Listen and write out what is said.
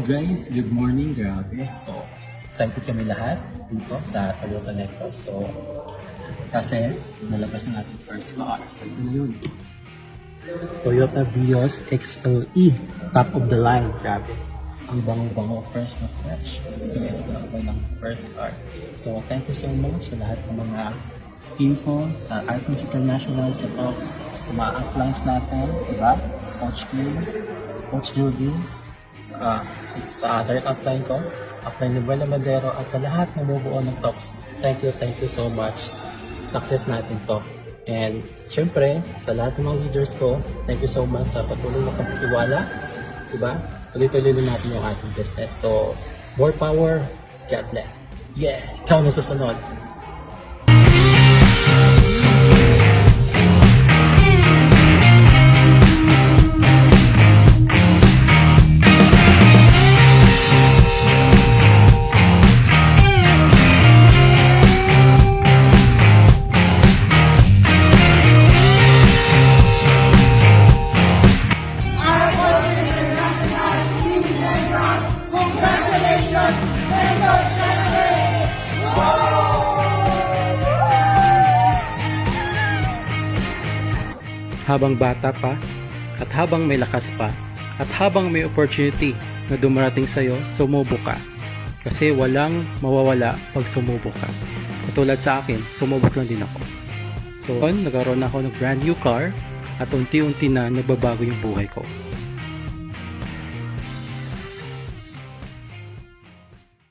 Guys, good morning, grabe. So, excited kami lahat dito sa Toyota Metro. So, kasi nalabas na natin first car. So, ito na yun. Toyota Vios XLE, top of the line, grabe. Ang bango-bango, fresh na fresh. So, ito na ako ng first car. So, thank you so much sa lahat ng mga team ko, sa Arcons International, sa Talks, sa mga uplines natin, diba? Coach Kim, Coach Judy, sa other upline ko, upline ni Buena Madero, at sa lahat ng bumubuo ng Talks. Thank you so much. Success natin to. And syempre, sa lahat ng mga leaders ko, thank you so much sa patuloy na pagtitiwala. Diba? Tuloy-tuloy din natin yung ating business. So, more power, God bless. Yeah! Ikaw na susunod. Habang bata pa, at habang may lakas pa, at habang may opportunity na dumarating sa'yo, sumubok ka. Kasi walang mawawala pag sumubok ka. Katulad sa akin, sumubok lang din ako. So, nagkaroon ako ng brand new car at unti-unti na nagbabago yung buhay ko.